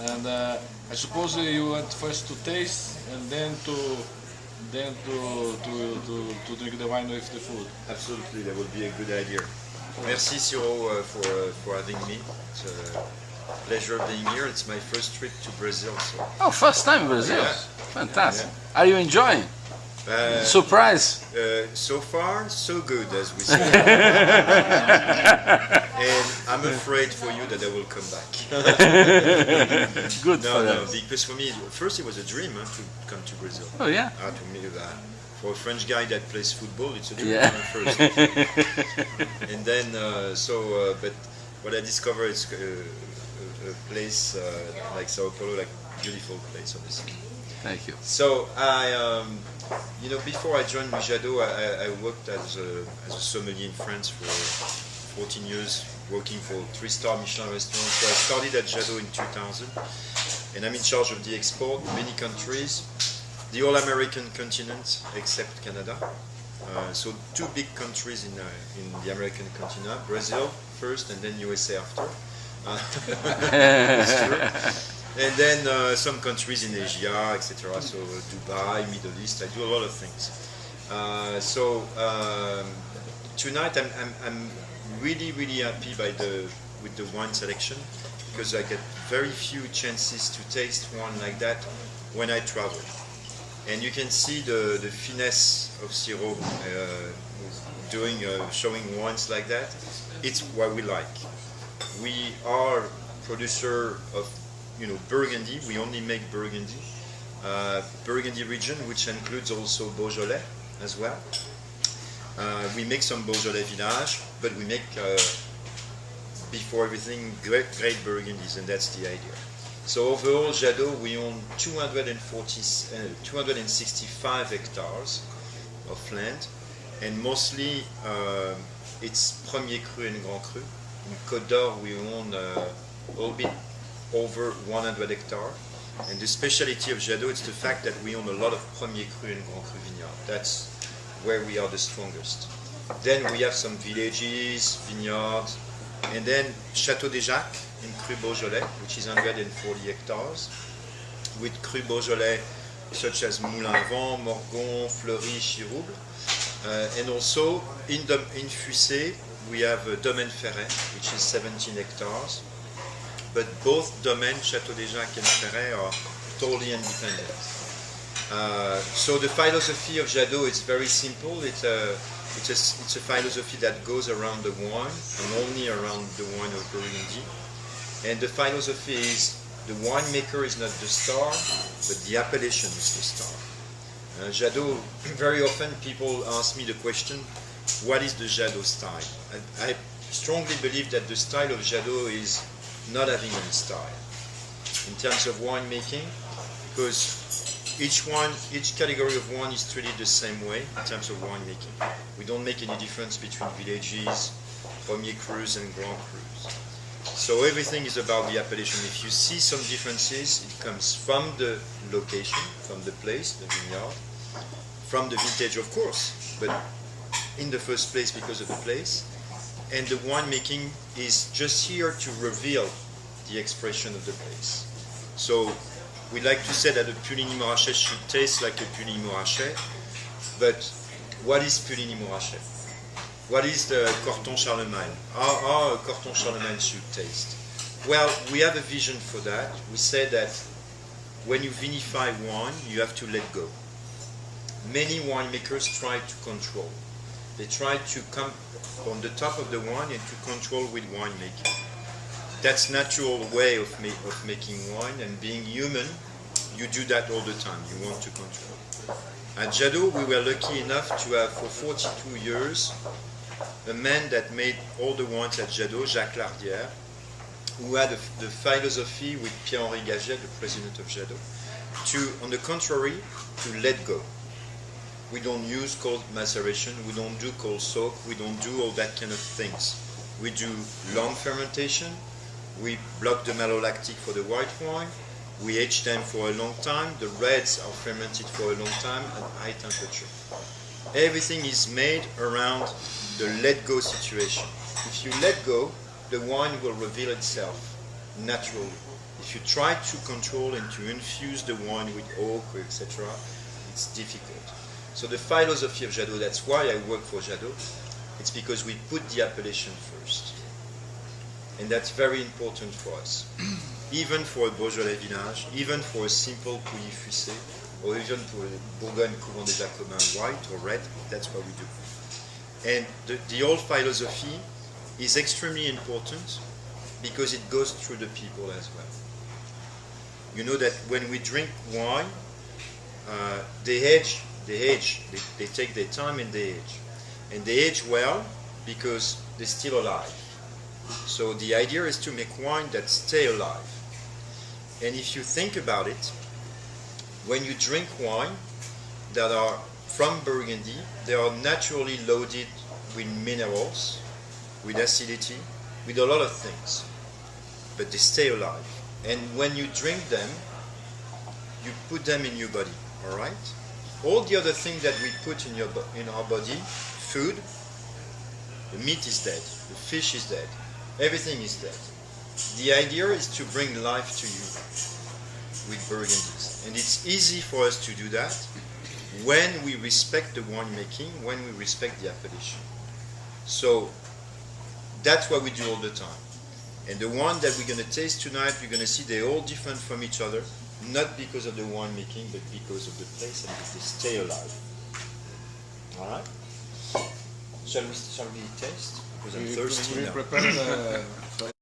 And I suppose you went first to taste and then to drink the wine with the food. Absolutely, that would be a good idea. Merci Ciro for having me. It's a pleasure being here. It's my first trip to Brazil. So. Oh, first time in Brazil. Yeah. Fantastic. Yeah. Are you enjoying? Surprise. So far, so good, as we say. And I'm afraid for you that I will come back. Good for No, us. because for me, first it was a dream to come to Brazil. Oh yeah. To me, for a French guy that plays football, it's a dream Yeah. first. And then, but what I discovered is a place like Sao Paulo, like beautiful place, honestly. Thank you. So before I joined Louis Jadot, I worked as a sommelier in France for 14 years, working for 3-star Michelin restaurants. So I started at Jadot in 2000, and I'm in charge of the export, many countries, the all-American continent except Canada. So 2 big countries in the American continent, Brazil first and then USA after. It's true. And then some countries in Asia, etc. So Dubai, Middle East. I do a lot of things. Tonight I'm really happy with the wine selection, because I get very few chances to taste wine like that when I travel. And you can see the finesse of Ciro showing wines like that. It's what we like. We are producer of Burgundy. We only make Burgundy. Burgundy region, which includes also Beaujolais as well. We make some Beaujolais village, but we make, before everything, great Burgundies, and that's the idea. So overall, Jadot, we own 265 hectares of land, and mostly it's Premier Cru and Grand Cru. In Côte d'Or, we own a little bit over 100 hectares. And the specialty of Jadot is the fact that we own a lot of Premier Cru and Grand Cru vineyards. That's where we are the strongest. Then we have some villages, vineyards, and then Château des Jacques in Cru Beaujolais, which is 140 hectares, with Cru Beaujolais such as Moulin à Vent, Morgon, Fleury, Chirouble. And also in Fussé, we have Domaine Ferret, which is 17 hectares. But both domains, Château des Jacques and Ferret, are totally independent. So the philosophy of Jadot is very simple. It's a philosophy that goes around the wine, and only around the wine of Burgundy. And the philosophy is the winemaker is not the star, but the appellation is the star. Jadot, very often people ask me the question, what is the Jadot style? I strongly believe that the style of Jadot is not having any style in terms of winemaking, because each category of wine is treated the same way in terms of winemaking. We don't make any difference between villages, Premier Crus and Grand Crus. So everything is about the appellation. If you see some differences, it comes from the location, from the place, the vineyard, from the vintage, of course, but in the first place because of the place. And the winemaking is just here to reveal the expression of the place. So we like to say that a Puligny-Montrachet should taste like a Puligny-Montrachet, but what is Puligny-Montrachet? What is the Corton Charlemagne? How a Corton Charlemagne should taste? Well, we have a vision for that. We say that when you vinify wine, you have to let go. Many winemakers try to control. They try to come on the top of the wine and to control with winemaking. That's natural way of making wine, and being human, you do that all the time. You want to control. At Jadot, we were lucky enough to have for 42 years a man that made all the wines at Jadot, Jacques Lardière, who had the philosophy with Pierre-Henri Gaget, the president of Jadot, to, on the contrary, to let go. We don't use cold maceration, we don't do cold soak, we don't do all that kind of things. We do long fermentation, we block the malolactic for the white wine, we age them for a long time, the reds are fermented for a long time at high temperature. Everything is made around the let go situation. If you let go, the wine will reveal itself naturally. If you try to control and to infuse the wine with oak, etc., it's difficult. So the philosophy of Jadot, that's why I work for Jadot, it's because we put the appellation first. And that's very important for us. Even for a Beaujolais village, even for a simple Pouilly Fuissé, or even for a Bourgogne Couvent des Jacobins white or red, that's what we do. And the old philosophy is extremely important because it goes through the people as well. You know that when we drink wine, they take their time and they age. And they age well because they're still alive. So the idea is to make wine that stay alive. And if you think about it, when you drink wine that are from Burgundy, they are naturally loaded with minerals, with acidity, with a lot of things, but they stay alive. And when you drink them, you put them in your body, all right? All the other things that we put in our body, food, the meat is dead, the fish is dead, everything is dead. The idea is to bring life to you with Burgundies. And it's easy for us to do that when we respect the winemaking, when we respect the appellation. So that's what we do all the time. And the one that we're going to taste tonight, you're going to see they're all different from each other, not because of the winemaking, but because of the place and they stay alive. All right? Shall we taste? Because I'm thirsty now.